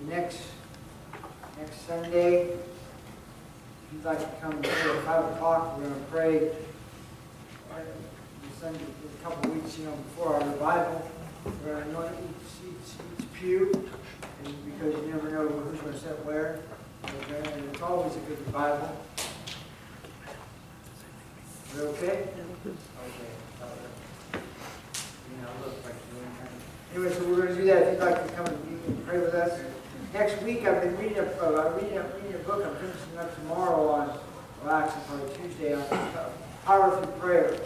next Sunday, if you'd like to come here at 5 o'clock, we're going to pray. Sunday, a couple of weeks, before our revival, we're going to anoint each pew, and because you never know who's going to sit where. Okay? And it's always a good revival. Is that okay? Okay. Look like you're anyway, so we're going to do that. If you'd like to come and pray with us. Next week, I've been reading a book. I'm finishing up tomorrow on, actually probably Tuesday, on Power Through Prayer.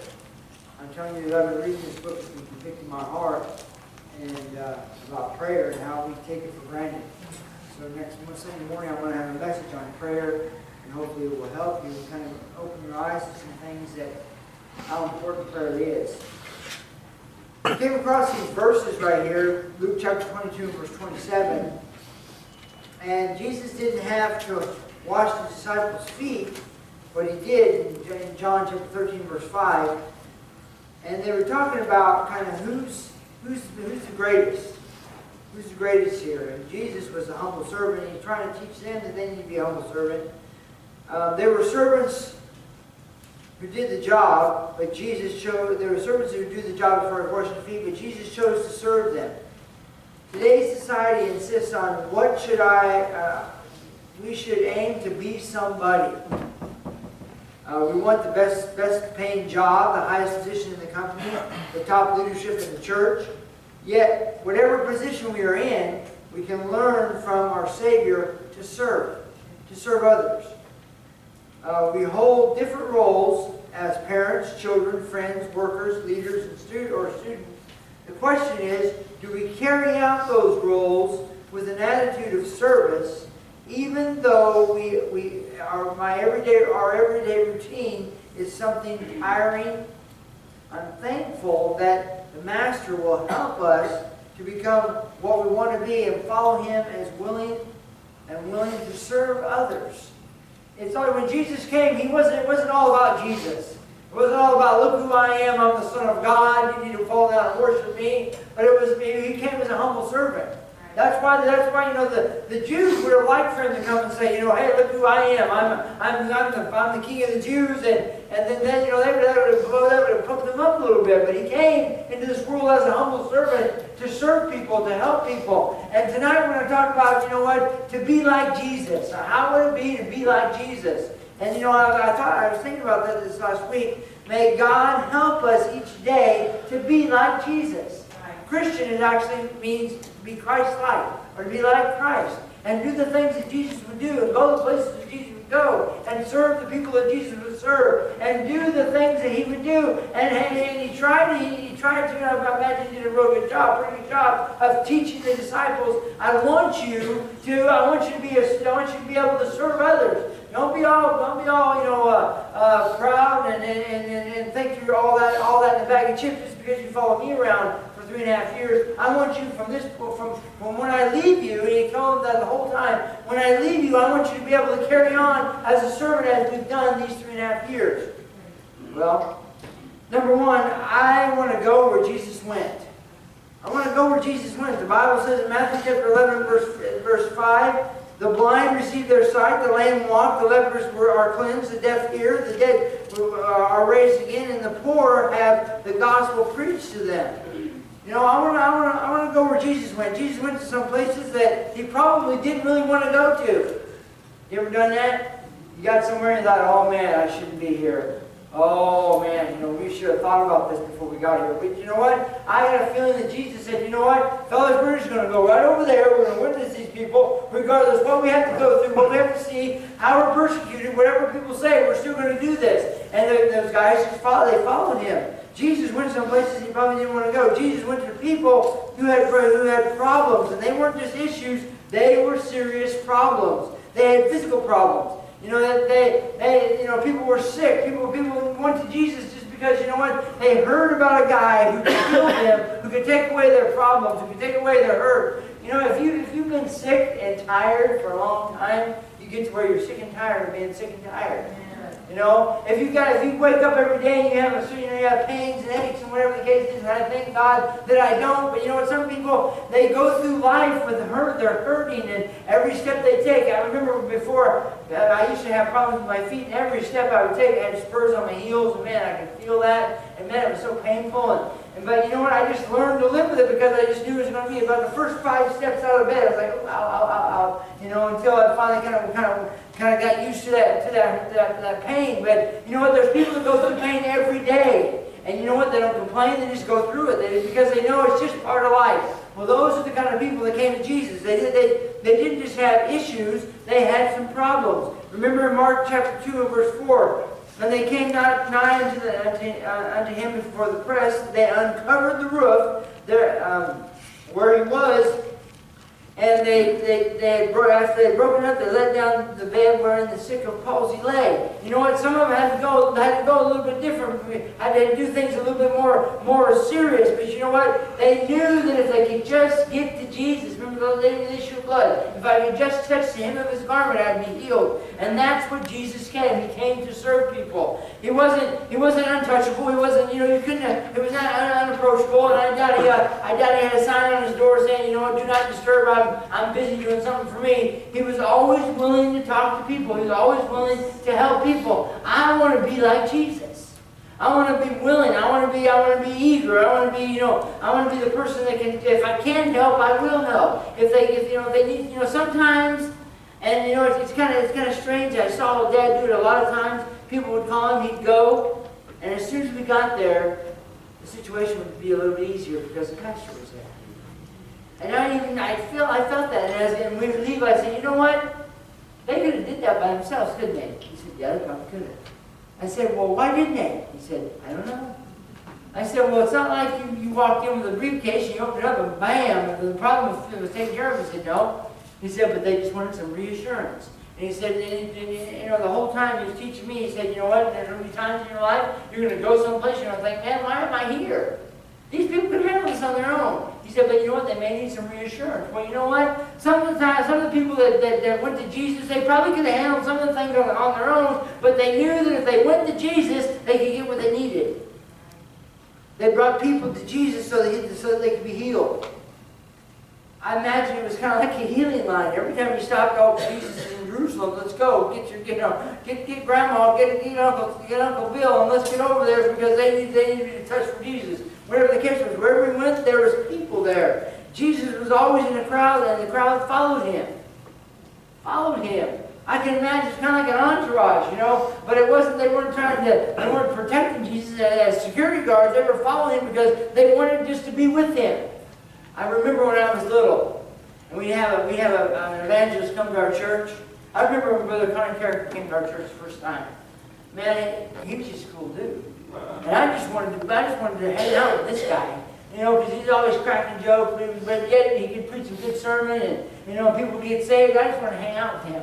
I'm telling you that I've been reading this book that's been convicting my heart and about prayer and how we take it for granted. So next Sunday morning, I'm going to have a message on prayer, and hopefully it will help you kind of open your eyes to some things that how important prayer is. I came across these verses right here, Luke chapter 22, verse 27. And Jesus didn't have to wash the disciples' feet, but he did in John chapter 13, verse 5. And they were talking about kind of who's the greatest. Who's the greatest here? And Jesus was a humble servant, and he's trying to teach them that they need to be a humble servant. There were servants who did the job, but there were servants who would do the job as far as washing feet, but Jesus chose to serve them. Today's society insists on we should aim to be somebody. We want the best paying job, the highest position in the company, the top leadership in the church. Yet, whatever position we are in, we can learn from our Savior to serve others. We hold different roles as parents, children, friends, workers, leaders, and students. The question is, do we carry out those roles with an attitude of service, even though our everyday routine is something tiring? I'm thankful that the Master will help us to become what we want to be and follow Him as willing to serve others. It's like when Jesus came, it wasn't all about Jesus. It wasn't all about, look who I am, I'm the Son of God, you need to fall down and worship me. But He came as a humble servant. That's why the Jews would have liked for Him to come and say, hey, look who I am. I'm the King of the Jews, and then they would have pumped Him up a little bit. But He came into this world as a humble servant to serve people, to help people. And tonight we're going to talk about, to be like Jesus. How would it be to be like Jesus? And I was thinking about that this last week. May God help us each day to be like Jesus. Christian, it actually means to be Christ-like, or to be like Christ, and do the things that Jesus would do, and go the places that Jesus would go, and serve the people that Jesus would serve, and do the things that He would do. And He tried to, I imagine He did a pretty good job of teaching the disciples. I want you to be able to serve others. Don't be all proud and think you're all that in a bag of chips just because you follow me around for 3.5 years. I want you from when I leave you, and He told them that the whole time, when I leave you, I want you to be able to carry on as a servant as we've done these 3.5 years. Well, number one, I want to go where Jesus went. I want to go where Jesus went. The Bible says in Matthew chapter 11, verse 5, the blind receive their sight, the lame walk, the lepers are cleansed, the deaf hear, the dead are raised again, and the poor have the gospel preached to them. I want to go where Jesus went. Jesus went to some places that He probably didn't really want to go to. You ever done that? You got somewhere and you thought, oh man, I shouldn't be here. Oh man, we should have thought about this before we got here. But you know what? I had a feeling that Jesus said, you know what? Fellas, we're just going to go right over there. We're going to witness these people, regardless of what we have to go through, what we have to see, how we're persecuted, whatever people say, we're still going to do this. And those guys they followed Him. Jesus went to some places He probably didn't want to go. Jesus went to people who had problems, and they weren't just issues, they were serious problems. They had physical problems. People were sick. People went to Jesus just because, they heard about a guy who could heal them, who could take away their problems, who could take away their hurt. If you've been sick and tired for a long time, you get to where you're sick and tired of being sick and tired. You know, if you wake up every day and you have pains and aches and whatever the case is, and I thank God that I don't. But you know what? Some people, they go through life with hurt. They're hurting, and every step they take. I remember before I used to have problems with my feet, and every step I would take, I had spurs on my heels, and man, I could feel that, and man, it was so painful. But you know what? I just learned to live with it because I just knew it was going to be about the first 5 steps out of bed. I was like, oh, ow, ow, ow, ow, you know, until I finally kind of got used to that pain. But you know what? There's people that go through pain every day, and you know what? They don't complain. They just go through it because they know it's just part of life. Well, those are the kind of people that came to Jesus. They didn't just have issues; they had some problems. Remember in Mark chapter 2 and verse 4. When they came not nigh unto him before the press, they uncovered the roof where he was, and after they had broken up, they let down the bed wherein the sick of palsy lay. You know what? Some of them had to go a little bit different. Had to do things a little bit more serious. But you know what? They knew that if they could just get to Jesus, remember the lady with the issue of blood, if I could just touch the hem of his garment, I'd be healed. And that's what Jesus came. He came to serve people. He wasn't untouchable. He wasn't, you know, you couldn't. It was not unapproachable. And I doubt he had a sign on his door saying, you know what, do not disturb. I'm busy doing something for me. He was always willing to talk to people. He was always willing to help people. I want to be like Jesus. I want to be willing. I want to be eager. I want to be, I want to be the person that can, if I can help, I will help. If they need, sometimes, and it's kind of strange. I saw Dad do it a lot of times. People would call him, he'd go, and as soon as we got there, the situation would be a little bit easier because the pastor was there. And I felt that, and we would leave, I said, you know what? They could have did that by themselves, couldn't they? He said, yeah, they probably could have. I said, well, why didn't they? He said, I don't know. I said, well, it's not like you walked in with a briefcase, and you opened it up, and bam, and the problem was taken care of. He said, no. He said, but they just wanted some reassurance. And he said, the whole time he was teaching me, he said, you know what? There's going to be times in your life, you're going to go someplace, you're going to think, man, why am I here? These people could handle this on their own. He said, but you know what? They may need some reassurance. Well, you know what? Some of the people that went to Jesus, they probably could have handled some of the things on their own, but they knew that if they went to Jesus, they could get what they needed. They brought people to Jesus so that they could be healed. I imagine it was kind of like a healing line. Every time you stopped, oh, Jesus is in Jerusalem, let's go. Get Grandma, get Uncle Bill, and let's get over there because they need a touch from Jesus. Whatever the case was, wherever he went, there was people there. Jesus was always in the crowd, and the crowd followed him. I can imagine it's kind of like an entourage, but it wasn't. They weren't protecting Jesus as security guards. They were following him because they wanted just to be with him. I remember when I was little, and we have an evangelist come to our church. I remember when Brother Connie Carrick came to our church the first time. Man, he was just a cool dude. And I just wanted to hang out with this guy, because he's always cracking jokes, but yet he could preach a good sermon, and people would get saved. I just wanted to hang out with him.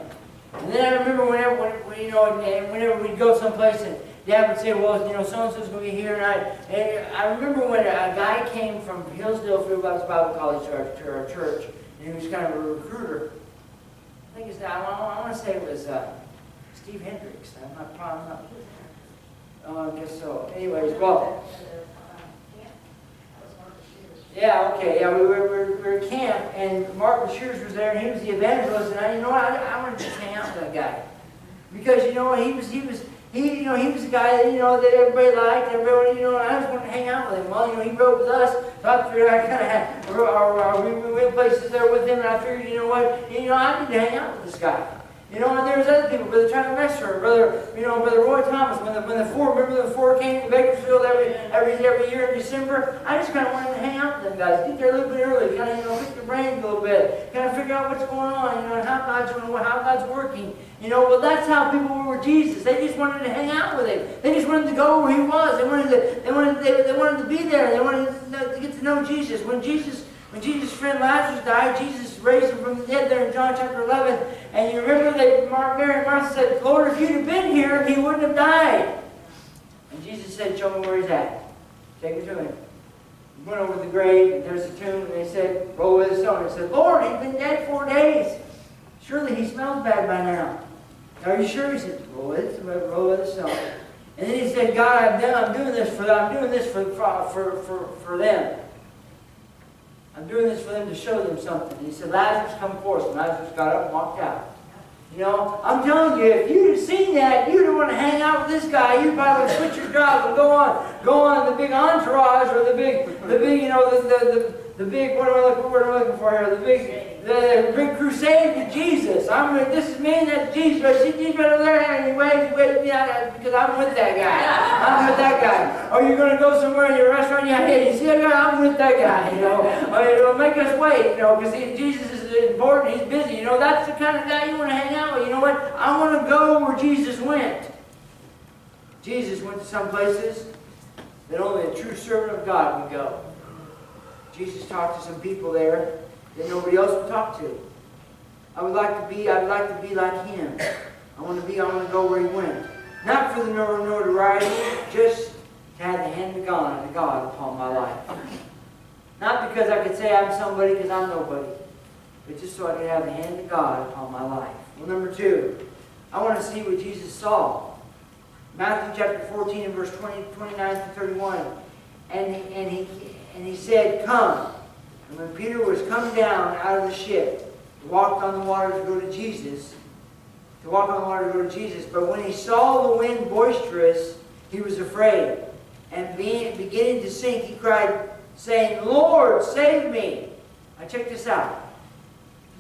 And then I remember whenever we'd go someplace and Dad would say, well, so-and-so's going to be here, and I remember when a guy came from Hillsdale Field Baptist Bible College to our church, and he was kind of a recruiter. I think I want to say it was Steve Hendricks. I'm not. Oh, I guess so. Anyways, well. Yeah, okay. Yeah, we were at camp, and Mark Shears was there, and he was the evangelist, and I wanted to just hang out with that guy. Because, he was a guy that everybody liked, everybody, and I just wanted to hang out with him. Well, he rode with us, so I figured I kind of had, we went places there with him, and I figured, I need to hang out with this guy. And there was other people, Brother Charlie Messer, Brother Roy Thomas. When the four came to Bakersfield every year in December, I just kind of wanted to hang out with them guys, get there a little bit early, kind of pick their brains a little bit, kind of figure out what's going on, how God's working. Well, that's how people were with Jesus. They just wanted to hang out with him. They just wanted to go where he was. They wanted to be there. They wanted to get to know Jesus. When Jesus' friend Lazarus died, Jesus raised him from the dead there in John chapter 11. And you remember that Mary and Martha said, Lord, if you'd have been here, he wouldn't have died. And Jesus said, show me where he's at. Take me to him. He went over to the grave, and there's a tomb, and they said, roll away the stone. And he said, Lord, he's been dead 4 days. Surely he smells bad by now. Are you sure? He said, roll it stone. And then he said, God, I'm doing this for them. I'm doing this for them. I'm doing this for them to show them something. And he said, Lazarus, come forth. And Lazarus got up and walked out. You know, I'm telling you, if you'd have seen that, you'd have want to hang out with this guy. You'd probably quit your job and go on the big entourage or the big, you know, the big, what am I looking for here? The big crusade to Jesus. This is me and that's Jesus. I see Jesus right over there, and he waves me out because I'm with that guy. I'm with that guy. Or you're going to go somewhere in your restaurant, hey, you see that guy? I'm with that guy, you know. Or it'll make us wait, you know, because Jesus is important. He's busy. You know, that's the kind of guy you want to hang out with. You know what? I want to go where Jesus went. Jesus went to some places that only a true servant of God would go. Jesus talked to some people there that nobody else would talk to. I would like to be like him. I want to go where he went. Not for the notoriety, just to have the hand of God upon my life. Not because I could say I'm somebody because I'm nobody, but just so I could have the hand of God upon my life. Well, number 2, I want to see what Jesus saw. Matthew chapter 14 and verse 29 to 31. And he said, come. And when Peter was come down out of the ship, he walked on the water to go to Jesus. But when he saw the wind boisterous, he was afraid. And beginning to sink, he cried, saying, Lord, save me. Now check this out.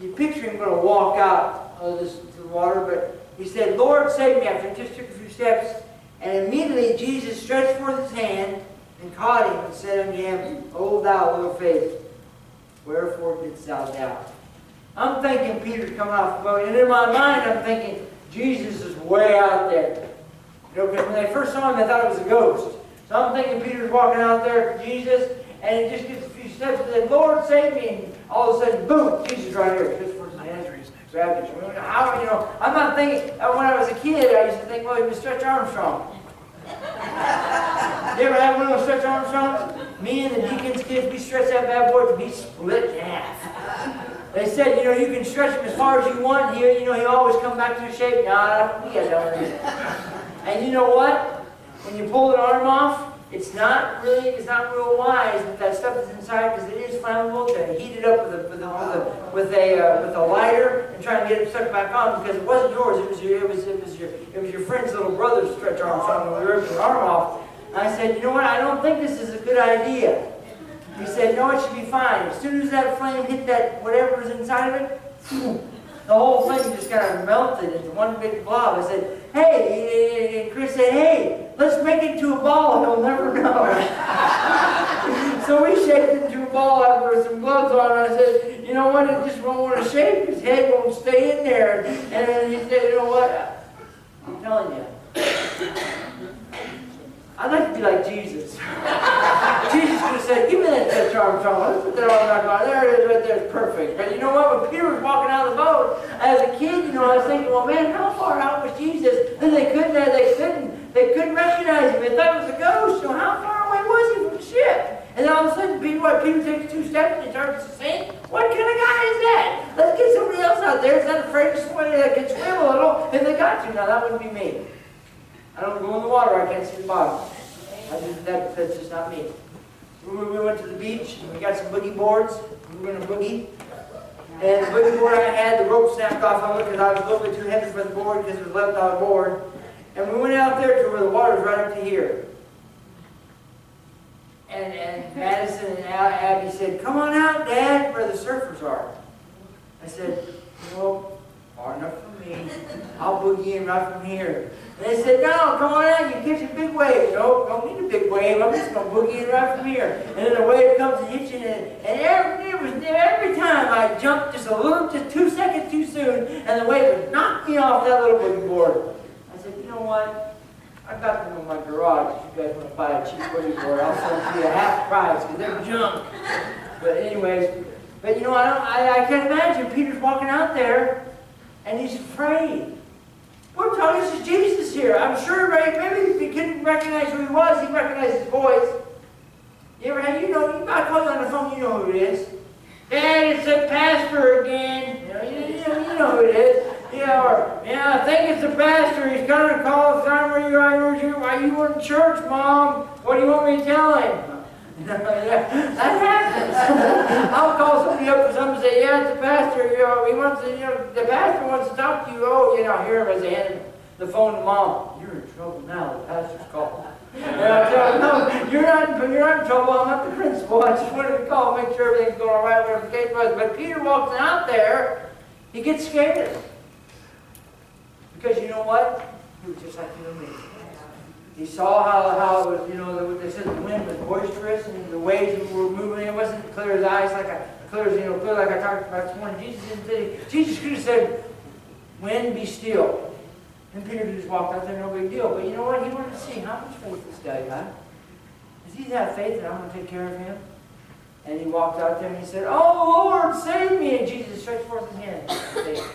You picture him going to walk out of the water, but he said, Lord, save me. After he just took a few steps, and immediately Jesus stretched forth his hand and caught him and said unto him, O thou little faith, wherefore didst thou doubt? I'm thinking Peter's coming off the boat, and in my mind I'm thinking Jesus is way out there. You know, because when they first saw him, they thought it was a ghost. So I'm thinking Peter's walking out there for Jesus, and he just gets a few steps and says, Lord, save me. And all of a sudden, boom, Jesus right here. Just for his hand, grabbed him. How, you know, I'm not thinking, when I was a kid, I used to think, well, he was Stretch Armstrong. You ever have one of those Stretch Armstrongs? Me and the deacon's kids, we stretched that bad boy to be split in half. They said, you know, you can stretch him as far as you want. He, you know, he'll always come back to shape. Nah, we got done with it. And you know what? When you pull an arm off, it's not real wise with that stuff that's inside, because it is flammable, to heat it up with a lighter and try and get it stuck back on, because it wasn't yours. It was your friend's little brother's Stretch Armstrong when we ripped your arm off. And I said, you know what? I don't think this is a good idea. He said, no, it should be fine. As soon as that flame hit that whatever was inside of it, the whole thing just kind of melted into one big blob. I said, hey, and Chris said, hey, let's make it into a ball. He'll never know. So we shaped it into a ball after with some gloves on. And I said, you know what? It just won't want to shape. His head won't stay in there. And then he said, you know what? I'm telling you. I'd like to be like Jesus. Jesus could have said, give me that Stretch Armstrong. Let's put that arm back on. There it is right there. It's perfect. But you know what? When Peter was walking out of the boat, as a kid, you know, I was thinking, well, man, how far out was Jesus? Then they couldn't recognize him. They thought it was a ghost. So how far away was he from the ship? And then all of a sudden, Peter takes 2 steps and he starts to sink. What kind of guy is that? Let's get somebody else out there who's not afraid to swim, that can swim a little if they got to. Now, that wouldn't be me. I don't go in the water, I can't see the bottom. That's just not me. We went to the beach, and we got some boogie boards. We were going to boogie. And the boogie board I had, the rope snapped off of it because I was a little bit too heavy for the board because it was left on the board. And we went out there to where the water was right up to here. And Madison and Abby said, come on out, Dad, where the surfers are. I said, no, far enough for me. I'll boogie in right from here. And they said, no, come on out, you can catch a big wave. No, don't need a big wave, I'm just going to boogie in right from here. And then the wave comes and hits you, and every time I jumped just 2 seconds too soon, and the wave would knock me off that little boogie board. I said, you know what? I got them in my garage. If you guys want to buy a cheap boogie board, I'll sell it to you at half price, because they're junk. But anyways, but you know, I can't imagine Peter's walking out there, and he's afraid. We're telling us it's Jesus here. I'm sure maybe if he couldn't recognize who he was, he'd recognize his voice. You ever had, you might call you on the phone, you know who it is. Dad, it's the pastor again. You know who it is. Yeah, or, yeah, I think it's the pastor. He's going to call the time where you were in church, Mom. What do you want me to tell him? That happens. I'll call somebody up for something and say, yeah, it's the pastor. He wants to, the pastor wants to talk to you. Oh, I hear him as they hand the phone to Mom. You're in trouble now. The pastor's calling. No, you're not in trouble. I'm not the principal. I just wanted to call, make sure everything's going all right, whatever the case was. But Peter walks out there. He gets scared. Because you know what? He was just like you and me. He saw how it was, they said the wind was boisterous and the waves were moving. It wasn't clear as ice, clear like I talked about this morning. Jesus could have said, wind, be still. And Peter just walked out there, no big deal. But you know what? He wanted to see how much faith this guy got. Does he have faith that I'm going to take care of him? And he walked out there and he said, oh, Lord, save me. And Jesus stretched forth his hand.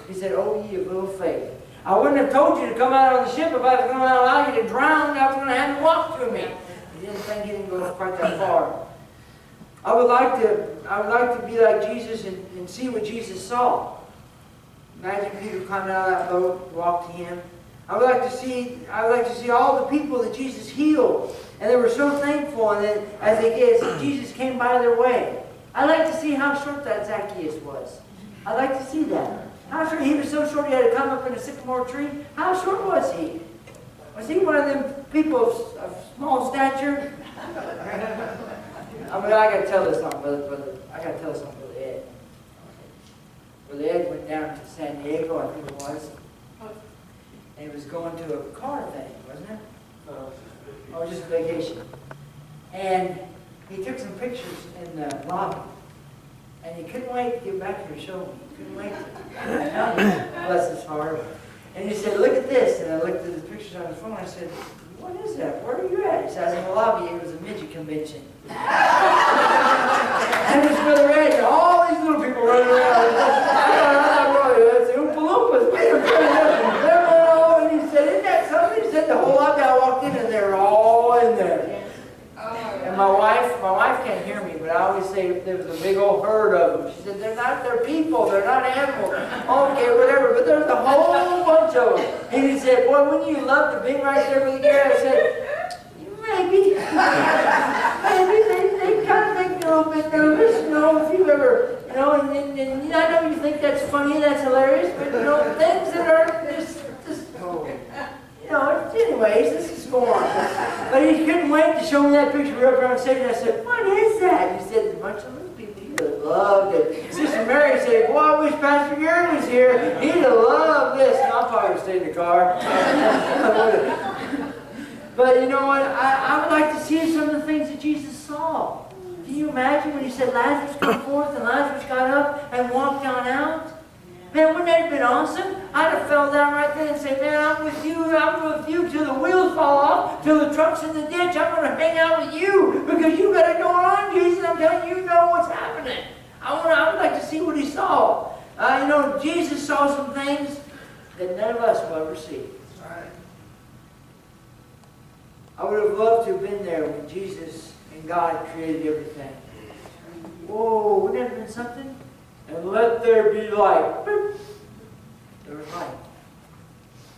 He said, oh, ye of little faith. I wouldn't have told you to come out of the ship if I was going to allow you to drown. I was going to have you walk through me. He didn't think he didn't go quite that far. I would like to be like Jesus and see what Jesus saw. Imagine Peter climbing out of that boat, walked to him. I would like to see all the people that Jesus healed. And they were so thankful, and then as Jesus came by their way. I'd like to see how short that Zacchaeus was. I'd like to see that. How short? He was so short he had to climb up in a sycamore tree. How short was he? Was he one of them people of small stature? I got to tell this something, brother. I got to tell something, Brother Ed. Brother Ed went down to San Diego, I think it was. And he was going to a car thing, wasn't it? Oh, just a vacation. And he took some pictures in the lobby. And he couldn't wait to get back here to show me. He couldn't wait to. Bless his heart. And he said, look at this. And I looked at the pictures on his phone. I said, what is that? Where are you at? He said, I was in the lobby. It was a midget convention. And it was Brother Ed. And all these little people running around. It's Oompa Loompas. And he said, isn't that something? He said, the whole lobby. I walked in and they were all in there. And my wife can't hear me, but I always say there was a big old herd of them. She said, they're people, they're not animals. Okay, whatever, but there's a whole bunch of them. And he said, boy, wouldn't you love to be right there with the guy? I said, maybe. Maybe they kind of make me a little bit nervous, if you've ever, and I know you think that's funny, that's hilarious, but things that are just anyways, this is going on. But he couldn't wait to show me that picture. We were up around stage, and I said, what is that? He said, a bunch of little people. He'd have loved it. Sister Mary said, boy, I wish Pastor Gary was here. He'd have loved this. And I'll probably stay in the car. But you know what? I would like to see some of the things that Jesus saw. Can you imagine when he said, Lazarus come forth, and Lazarus got up and walked on out? Man, wouldn't that have been awesome? I'd have fell down right there and said, man, I'm with you till the wheels fall off, till the truck's in the ditch. I'm going to hang out with you because you got it going on, Jesus. I'm telling you, what's happening. I would like to see what he saw. Jesus saw some things that none of us will ever see. Right. I would have loved to have been there when Jesus and God created everything. Whoa, wouldn't that have been something? And let there be light. Boop. There was light.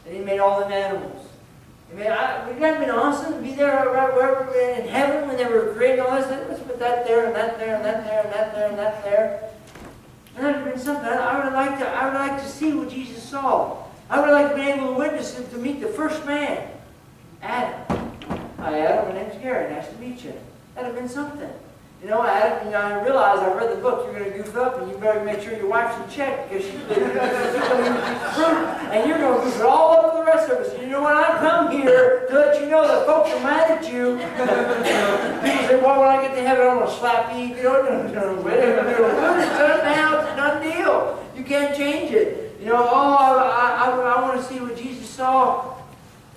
And he made all the animals. Wouldn't that have been awesome to be there wherever in heaven when they were creating all this? Let's put that there and that there and that there and that there and that there. And that would have been something. I would like to see what Jesus saw. I would like to be able to witness him to meet the first man, Adam. Hi, Adam. My name's Gary. Nice to meet you. That would have been something. Adam, I realize I read the book, you're going to goof up, and you better make sure your wife's in check, because she's going to eat fruit, and you're going to goof it all over the rest of us. And you know what? I come here to let you know that folks are mad at you. People say, well, when I get to heaven, I'm going to slap you. It's done now. It's a done deal. You can't change it. I want to see what Jesus saw.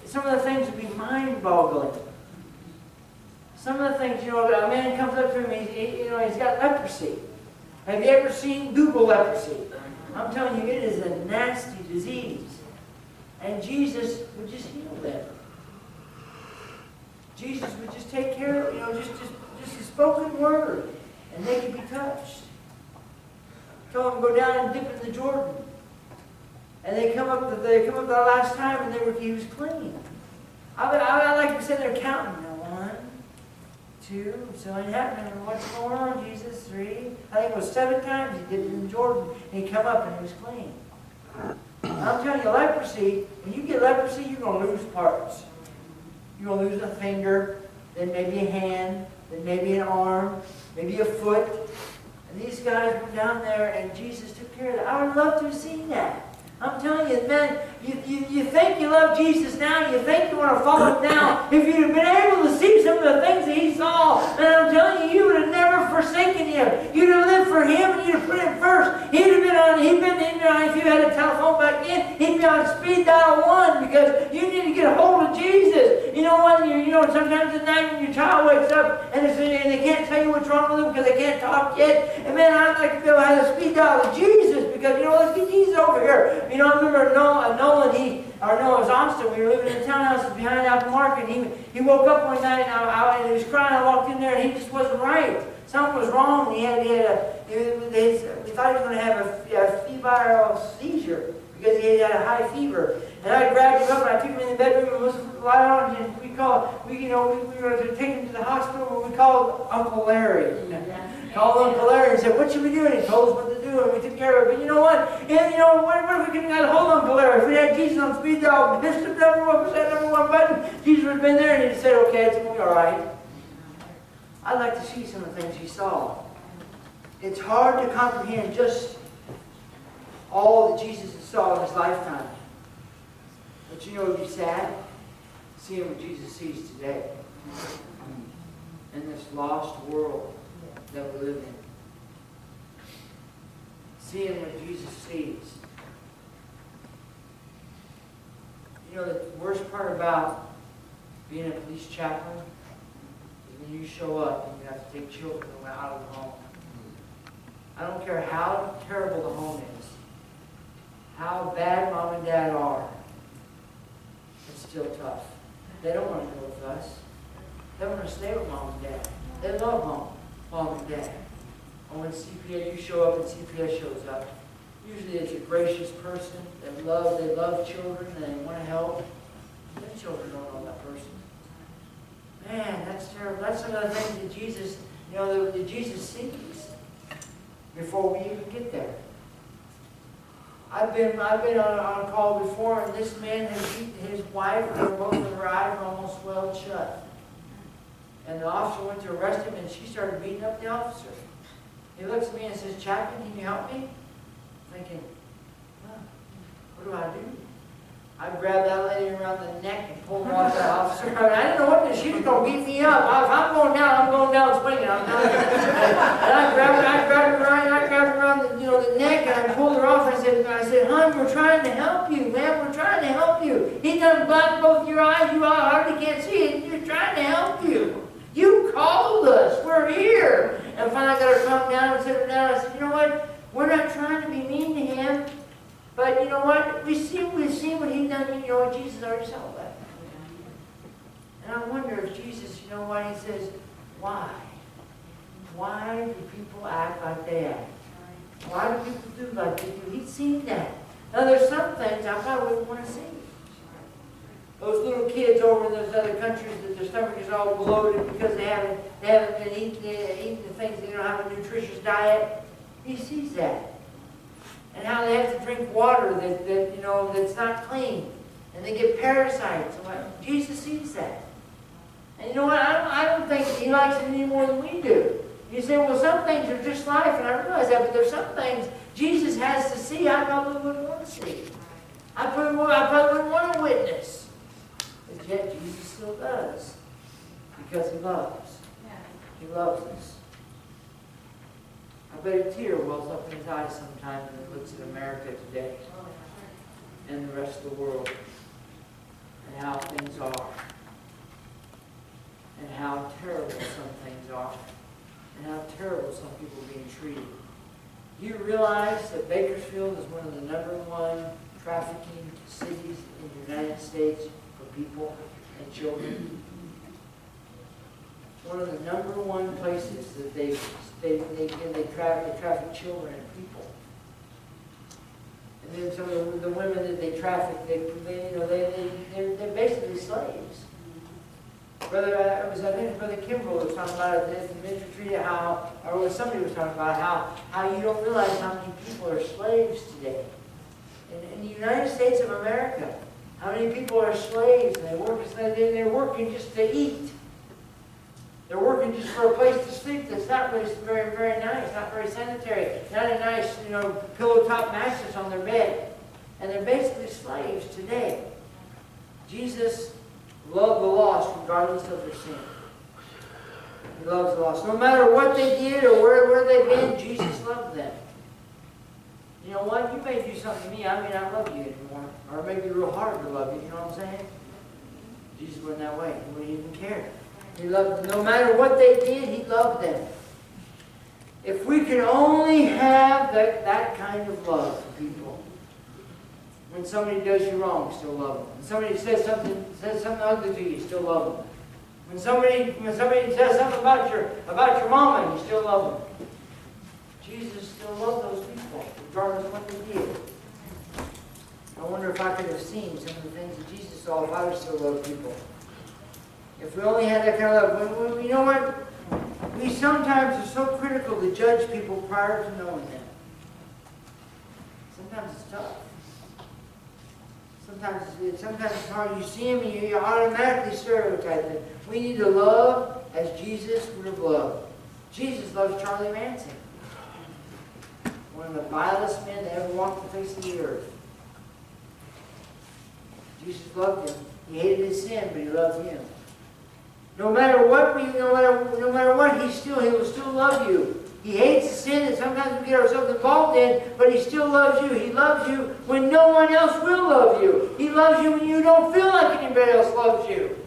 Some of the things would be mind-boggling. Some of the things, a man comes up to him, he's got leprosy. Have you ever seen Google leprosy? I'm telling you, it is a nasty disease. And Jesus would just heal them. Jesus would just take care of, just a spoken word, and they could be touched. Tell them to go down and dip in the Jordan. And they come up the last time, and he was clean. I like to sit there counting. Now, 1, 2, so it happened. What's going on, Jesus? 3. I think it was 7 times he did it in Jordan, and he come up and he was clean. I'm telling you, leprosy, when you get leprosy, you're going to lose parts. You're going to lose a finger, then maybe a hand, then maybe an arm, maybe a foot. And these guys were down there, and Jesus took care of that. I would love to have seen that. I'm telling you, man, you think you love Jesus now, you think you want to follow Him now. If you'd have been able to see some of the things that He saw, and I'm telling you, you would have never forsaken Him. You'd have lived for Him, and you'd have put Him first. He'd been on, if you had a telephone back then, he'd be on speed dial 1, because you need to get a hold of Jesus. You know what? Sometimes at night when your child wakes up, and they can't tell you what's wrong with them because they can't talk yet. And man, I'd like to be able to have a speed dial to Jesus, because, let's get Jesus over here. I remember Nolan, it was Austin, we were living in townhouses behind Apple Market, and he woke up one night, and he was crying. I walked in there, and he just wasn't right. Something was wrong. We thought he was going to have a febrile seizure, because he had a high fever. And I grabbed him up, and I took him in the bedroom, and was lie on, and we were going to take him to the hospital, and we called Uncle Larry. Called Uncle Larry and said, "What should we do?" And he told us what to do, and we took care of it. But you know what? What if we couldn't have got a hold of Uncle Larry? If we had Jesus on speed dial, this was that number 1 button, Jesus would have been there, and he'd said, "Okay, it's going to be all right." I'd like to see some of the things he saw. It's hard to comprehend just all that Jesus saw in his lifetime. But it would be sad seeing what Jesus sees today in this lost world that we live in. Seeing what Jesus sees. The worst part about being a police chaplain is when you show up and you have to take children out of the home. I don't care how terrible the home is, how bad mom and dad are, it's still tough. They don't want to go with us. They want to stay with mom and dad. They love mom and dad. And when CPS, you show up and CPS shows up, usually it's a gracious person. They love children, and they want to help. Their children don't know that person. Man, that's terrible. That's some of the things that Jesus, that Jesus sees before we even get there. I've been on a call before, and this man has beaten his wife, and both of her eyes were almost swelled shut. And the officer went to arrest him, and she started beating up the officer. He looks at me and says, "Chaplain, can you help me?" Thinking, what do I do? I grabbed that lady around the neck and pulled her off that officer. I didn't know what to do. She was going to beat me up. If I'm going down swinging. I'm telling you. And I grabbed her around the neck, and I pulled her off. And I said, "Hon, we're trying to help you, man. We're trying to help you. He done blocked both your eyes. You hardly can't see it. You're trying to help you. You called us. We're here." And finally I got her to calm down and sit her down. I said, "You know what? We're not trying to be mean to him. But you know what? We've seen what He's done. Jesus already saw that." And I wonder if Jesus, He says, why? Why do people act like they act? Why do people do like they do? He's seen that. Now there's some things I probably wouldn't want to see. Those little kids over in those other countries that their stomach is all bloated because they haven't been eating the things, they don't have a nutritious diet. He sees that. And how they have to drink water that's not clean. And they get parasites. Jesus sees that. And you know what? I don't think He likes it any more than we do. You say, well, some things are just life, and I realize that, but there's some things Jesus has to see I probably wouldn't want to see. I probably wouldn't want to witness. But yet Jesus still does. Because He loves. He loves us. I bet a tear wells up in his eyes sometimes when he looks at America today and the rest of the world and how things are and how terrible some things are and how terrible some people are being treated. Do you realize that Bakersfield is one of the #1 trafficking cities in the United States for people and children? One of the #1 places that they traffic children and people. And And then some of the women that they traffic, they're basically slaves. I think Brother Kimball was talking about it in the ministry, or somebody was talking about how you don't realize how many people are slaves today. In the United States of America, how many people are slaves and they're working just to eat. They're working just for a place to sleep that's not really very, very nice, not very sanitary, not a nice, pillow top mattress on their bed. And they're basically slaves today. Jesus loved the lost regardless of their sin. He loves the lost. No matter what they did or where they've been, Jesus loved them. You know what? You may do something to me, I may not love you anymore. Or it may be real hard to love you, you know what I'm saying? Jesus wasn't that way. He wouldn't even care. He loved them. No matter what they did, He loved them. If we could only have that kind of love for people. When somebody does you wrong, still love them. When somebody says something ugly to you, still love them. When somebody says something about your mama, you still love them. Jesus still loved those people, regardless of what they did. I wonder if I could have seen some of the things that Jesus saw if I would still love people. If we only had that kind of love. You know what? We sometimes are so critical to judge people prior to knowing them. Sometimes it's tough. Sometimes it's hard. You see them and you automatically stereotype them. We need to love as Jesus would have loved. Jesus loves Charlie Manson. One of the vilest men that ever walked the face of the earth. Jesus loved him. He hated his sin, but He loved him. No matter what He will still love you. He hates the sin that sometimes we get ourselves involved in, but He still loves you. He loves you when no one else will love you. He loves you when you don't feel like anybody else loves you.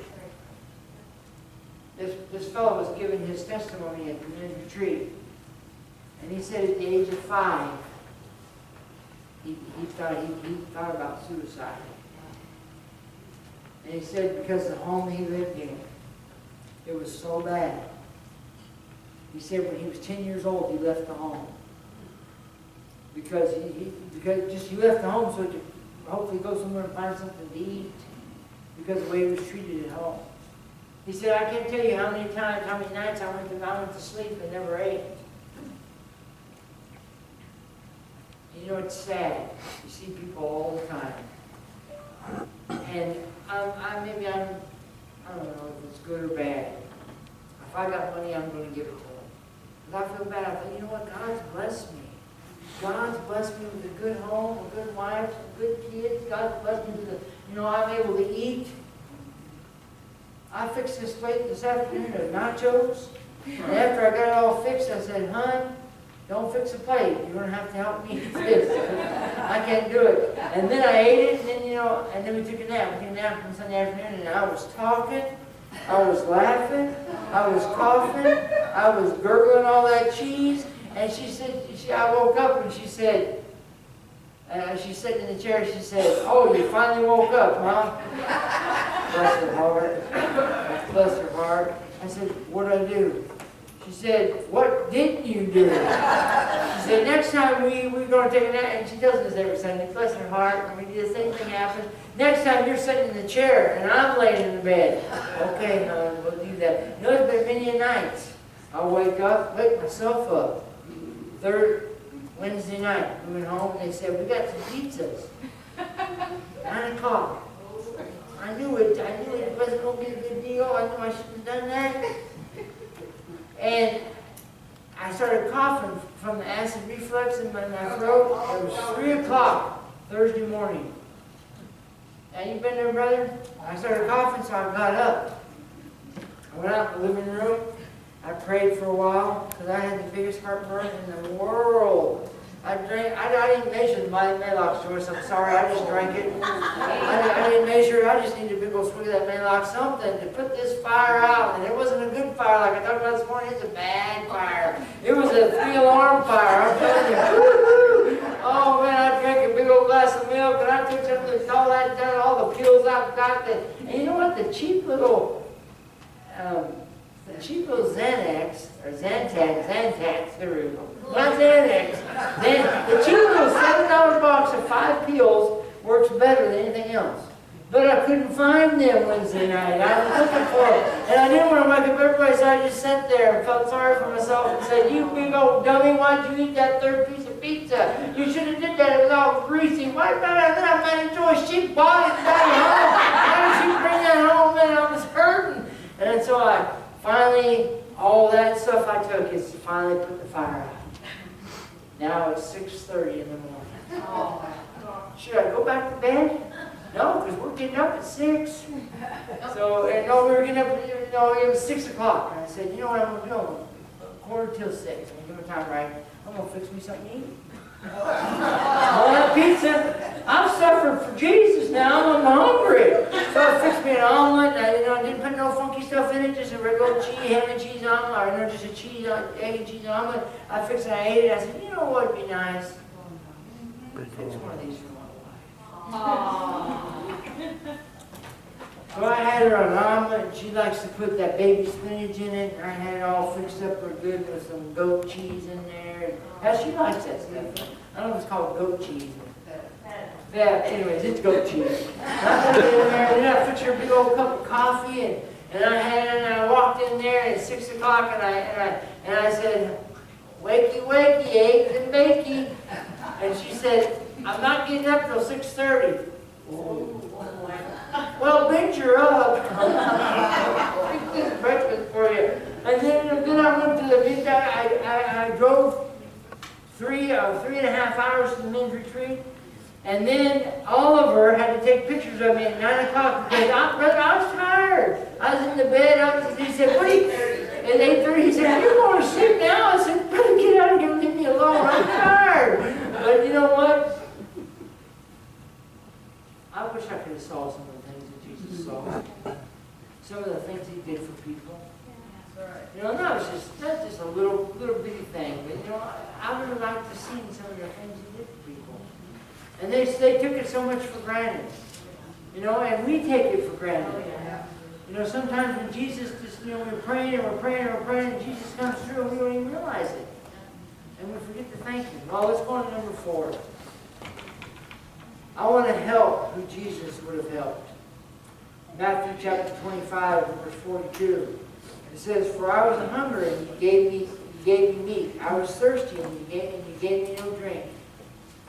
This fellow was giving his testimony at Community Retreat, and he said at the age of 5, he thought about suicide. And he said because the home he lived in, it was so bad. He said when he was 10 years old, he left the home. Because he left the home so he could hopefully go somewhere and find something to eat. Because of the way he was treated at home. He said, I can't tell you how many times, how many nights I went to sleep and never ate. You know, it's sad. You see people all the time. And I don't know if it's good or bad. If I got money, I'm going to give it to them. But I feel bad. I thought, you know what? God's blessed me. God's blessed me with a good home, a good wife, some good kids. God's blessed me with I'm able to eat. I fixed this plate this afternoon of nachos. And after I got it all fixed, I said, "Hon, don't fix a plate. You're going to have to help me fix it. I can't do it." And then I ate it, and then we took a nap. We took a nap on Sunday afternoon, and I was talking, I was laughing, I was coughing, I was gurgling all that cheese. And she said, I woke up and she said, she's sitting in the chair, she said, "Oh, you finally woke up, huh?" Bless her heart. Bless her heart. I said, "What'd I do?" She said, "What didn't you do?" She said, "Next time we're going to take a nap," and she does this every Sunday, bless her heart, and we do the same thing happen. "Next time you're sitting in the chair and I'm laying in the bed." "Okay, hon, we'll do that." You know, there's been many nights I'll wake myself up. Third Wednesday night, we went home and they said, "We got some pizzas." 9 o'clock. I knew it wasn't going to be a good deal. I knew I shouldn't have done that. And I started coughing from the acid reflux in my throat. It was 3 o'clock Thursday morning. Now, you been there, brother? I started coughing, so I got up. I went out in the living room. I prayed for a while because I had the biggest heartburn in the world. I didn't measure the Maalox, Joyce. I'm sorry, I just drank it. I didn't measure it. I just needed a big old swig of that Maalox, something to put this fire out. And it wasn't a good fire like I talked about this morning. It's a bad fire. It was a 3-alarm fire. I'm telling you. Oh man, I drank a big old glass of milk, and I took something, all the pills I've got. And you know what? The cheap little Xanax, or Zantax, there we go. Not Xanax. The cheap little $7 box of 5 Appeals works better than anything else. But I couldn't find them Wednesday night. I was looking for them. And I didn't want to wake up everybody, so I just sat there and felt sorry for myself and said, you big old dummy, why'd you eat that third piece of pizza? You should have did that. It was all greasy. Why did I might enjoy? She bought it back home. Why did she bring that home? And I was hurting. And so I finally, all that stuff I took is to finally put the fire out. Now it's 6:30 in the morning. Oh. Should I go back to bed? No, because we're getting up at 6. So, and no, we were getting up, it was 6 o'clock. And I said, you know what I'm going to do? 5:45. I'm going to do my time right. I'm going to fix me something to eat. All that pizza, I've suffered for Jesus now. I'm hungry. So I fixed me an omelet. I didn't put no funky stuff in it, just a regular cheese, ham and cheese omelet, or just a egg and cheese omelet. I fixed it, I ate it. I said, you know what would be nice? Fix one of these for my wife. So I had her an omelet, and she likes to put that baby spinach in it, and I had it all fixed up real good with some goat cheese in there. Yeah, she likes that stuff. I don't know if it's called goat cheese. Yeah, anyways, it's goat cheese. I put it in there, and then I fixed her a big old cup of coffee, and I walked in there at 6 o'clock, and I said, wakey, wakey, eggs and bakey. And she said, I'm not getting up till 6:30. Well, bench her up. Fix this breakfast for you. And then I went to the midnight. I drove 3.5 hours to the men's retreat. And then Oliver had to take pictures of me at 9 o'clock because I was tired. I was in the bed. He said, what are you? At 8:30, he said, you're going to sleep now. I said, better get out of here and leave me alone. I'm tired. But you know what? I wish I could have saw some of the things that Jesus saw. Some of the things he did for people. You know, not just a little bitty thing, but you know, I would have liked to see some of the things he did for people. And they took it so much for granted. You know, and we take it for granted. You know, sometimes when Jesus just, we're praying and we're praying and we're praying, and Jesus comes through and we don't even realize it. And we forget to thank him. Well, let's go on to number 4. I want to help who Jesus would have helped. Matthew chapter 25, verse 42. It says, for I was hungry, and you gave me meat. I was thirsty, and you gave me no drink.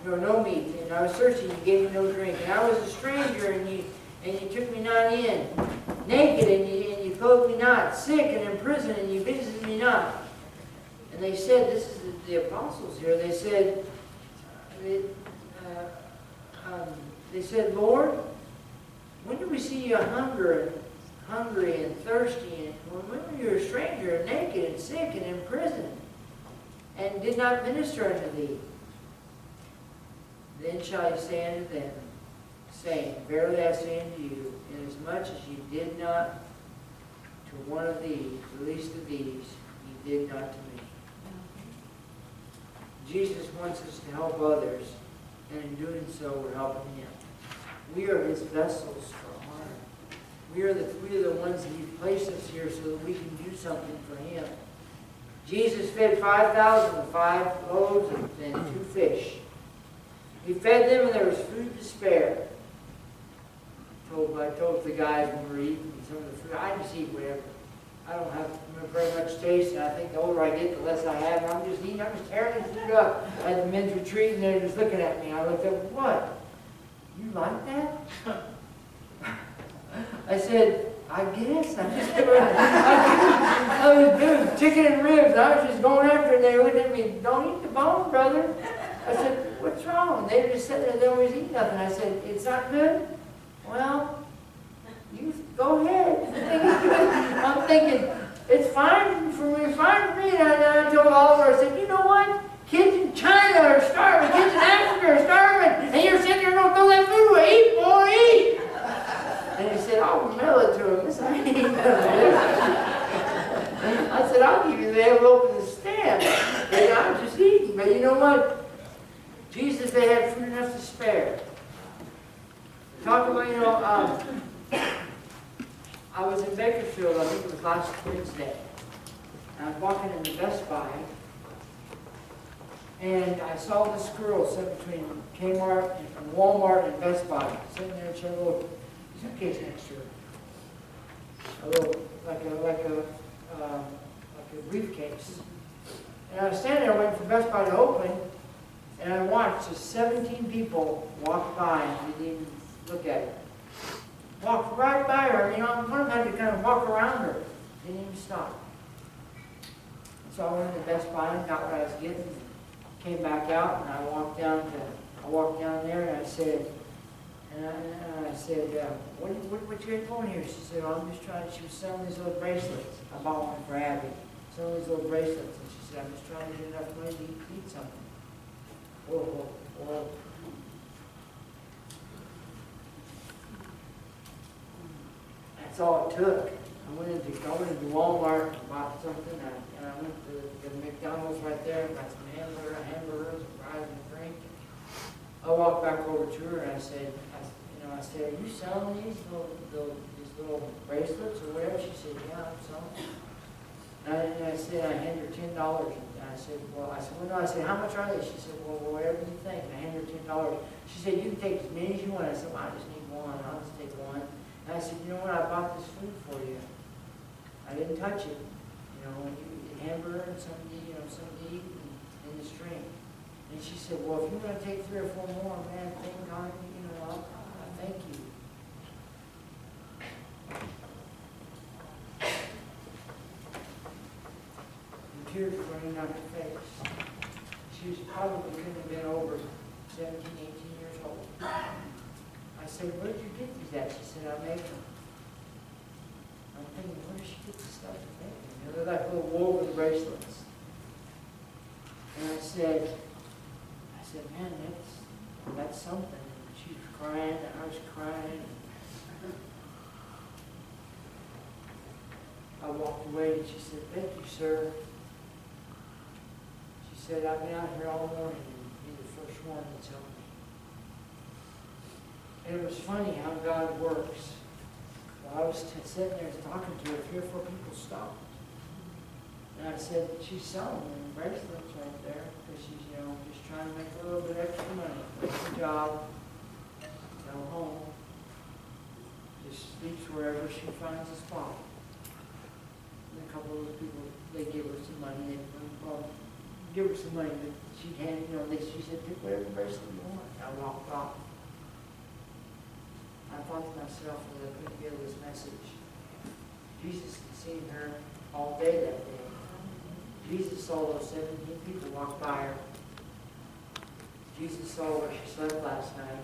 No meat. And I was thirsty, and you gave me no drink. And I was a stranger, and you took me not in. Naked, and you clothed me not. Sick, and in prison, and you visited me not. And they said, this is the apostles here, they said, Lord, when did we see you hungry and thirsty, and when were you a stranger, and naked, and sick, and in prison, and did not minister unto thee? Then shall he say unto them, saying, verily I say unto you, inasmuch as ye did not to one of these, the least of these, ye did not to me. Jesus wants us to help others, and in doing so, we're helping him. We are his vessels for honor. We are the ones that he placed us here so that we can do something for him. Jesus fed 5,000 with 5 loaves and 2 fish. He fed them, and there was food to spare. I told the guys when we were eating some of the food, I just eat whatever. I don't have very much taste, and I think the older I get, the less I have. And I'm just eating, I'm just tearing the food up at the men's retreat, and they're just looking at me. I looked up, what? You like that? I said, I guess. I was doing chicken and ribs. I was just going after it, and they looked at me, don't eat the bone, brother. I said, what's wrong? They were just sitting there, they always eat nothing. I said, it's not good? Well, you go ahead. I'm thinking, it's fine for me, And I told Oliver, I said, you know what? Kids in China are starving, kids in Africa are starving, and you're sitting here going, throw that food away, eat, boy, eat. And he said, I'll mail it to him. This ain't even I said, I'll give you the envelope and the stamp. And I'm just eating. But you know what? Jesus, they had food enough to spare. Talk about, I was in Bakersfield, I think it was last Wednesday. And I was walking in the Best Buy. And I saw this girl sitting between Kmart and Walmart and Best Buy, sitting there and she had a little suitcase next to her. A little, like a briefcase. And I was standing there waiting for Best Buy to open, and I watched as 17 people walk by and didn't even look at her. Walked right by her, you know, one of them had to kind of walk around her. Didn't even stop. So I went to Best Buy and got what I was getting. Came back out and I walked down there and I said, what you got going here? She said, oh, I'm just trying. She was selling these little bracelets. I bought one for Abby. Selling these little bracelets, and she said, I'm just trying to get enough money to eat something. Whoa. That's all it took. I went into Walmart and bought something, and I went to the McDonald's right there and got some hamburgers, and fries and a drink. I walked back over to her and I said, are you selling these little bracelets or whatever? She said, yeah, I'm selling them. And I said, I handed her $10. And I said, well, no. I said, how much are they? She said, well, whatever you think. And I handed her $10. She said, you can take as many as you want. I said, well, I just need one. I'll just take one. And I said, you know what? I bought this food for you. I didn't touch it. You know, you hamburger and something to eat and this drink. And she said, well, if you want to take 3 or 4 more, man, thank God, I'll thank you. Tears running down her face. She was probably couldn't have been over 17, 18 years old. I said, where did you get these at? She said, I make them. I'm thinking, where does she get this stuff to make them? They're like little woven bracelets. And I said, man, that's something. And she was crying, and I was crying. I walked away, and she said, thank you, sir. She said, I've been out here all morning and you're the first one to tell me. And it was funny how God works. While I was sitting there talking to her, 3 or 4 people stopped. And I said, she's selling them bracelets right there because she's, just trying to make a little bit extra money. Makes a job, go home, just sleeps wherever she finds a spot. And a couple of those people, they give her some money. Give her some money, but she had, she said, pick whatever bracelet you want. I walked off. I thought to myself as I put together this message, Jesus had seen her all day that day. Jesus saw those 17 people walk by her. Jesus saw where she slept last night.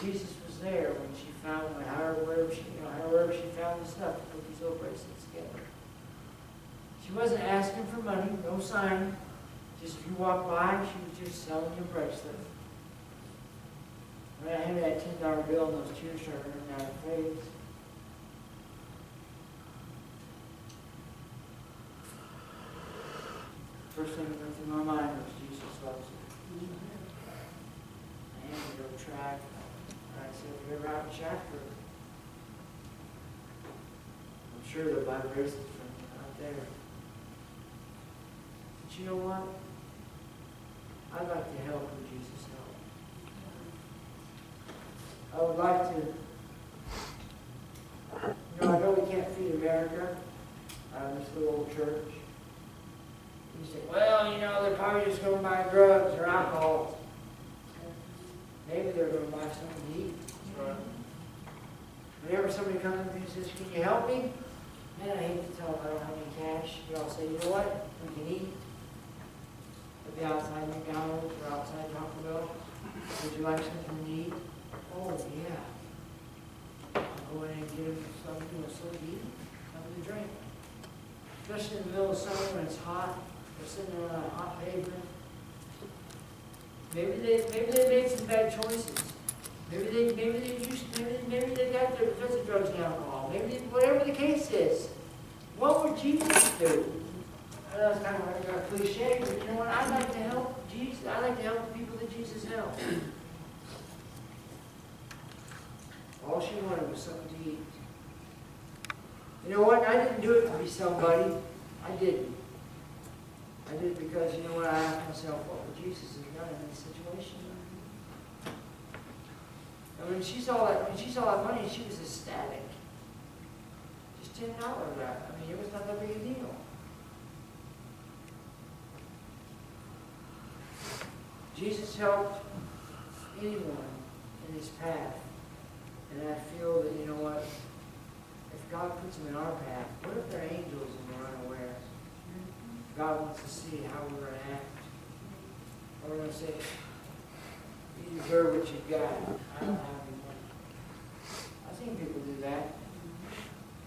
Jesus was there when she found, however she found the stuff to put these little bracelets together. She wasn't asking for money, no sign. Just if you walk by, she was just selling you a bracelet. When I handed that $10 bill and those tears started running down her face. First thing that went through my mind was Jesus loves you. I handed her a tract. And I said, if you're ever out in Shackford, I'm sure they'll buy bracelets from you out there. But you know what? I'd like to help who Jesus helped. I would like to, I know we can't feed America out of this little old church. You say, well, they're probably just going to buy drugs or alcohol. Maybe they're going to buy something to eat. Whenever somebody comes up and says, can you help me? Man, I hate to tell them I don't have any cash. You all say, you know what? We can eat. We'll be outside McDonald's or outside Taco Bell. Would you like something to eat? Oh, yeah. I'll go in and get them something to eat, something to drink. Especially in the middle of summer when it's hot. They're sitting there on a hot pavement. Maybe they made some bad choices. Maybe they got their because of drugs and alcohol. Maybe whatever the case is. What would Jesus do? I know it's kind of like a cliche, but you know what? I'd like to help Jesus. I'd like to help the people that Jesus helped. All she wanted was something to eat. You know what? I didn't do it to be somebody. I didn't. I I did it because, you know what, I asked myself, what would Jesus have done in this situation? And when she saw that money, she was ecstatic. Just $10 that. I mean, it was not that big a deal. Jesus helped anyone in his path. And I feel that, you know what, if God puts them in our path, what if they're angels and we're unaware? God wants to see how we're going to act. We're going to say, you deserve what you've got. I don't have any money. I've seen people do that.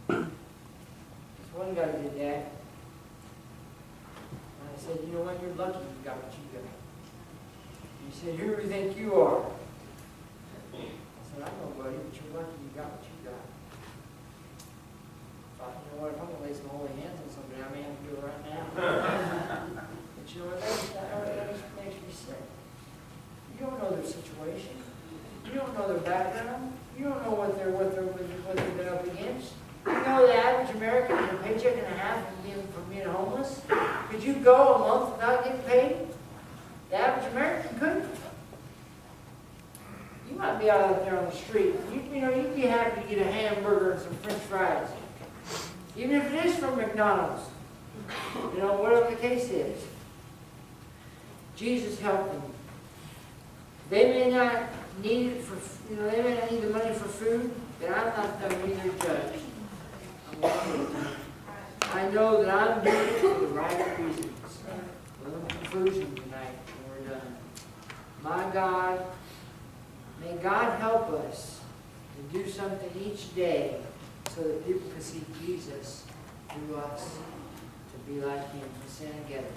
This one guy did that. And I said, you know what, you're lucky you got what you got. He said, who do you think you are? I said, I know, buddy, but you're lucky you got what you got. I thought, you know what, if I'm going to lay some holy hands on somebody, I may have to do it right now. But you know what, that just makes me sick. You don't know their situation. You don't know their background. You don't know what they've been up against. You know the average American is a paycheck and a half from being homeless. Could you go a month without getting paid? The average American couldn't. You might be out there on the street. You'd be happy to get a hamburger and some French fries, even if it is from McDonald's. You know, whatever the case is. Jesus helped them. They may not need it for, they may not need the money for food, but I'm not going to be their judge. I know that I'm doing it for the right reasons. A little conclusion tonight when we're done. My God, may God help us to do something each day so that people can see Jesus through us, to be like Him, to stand together.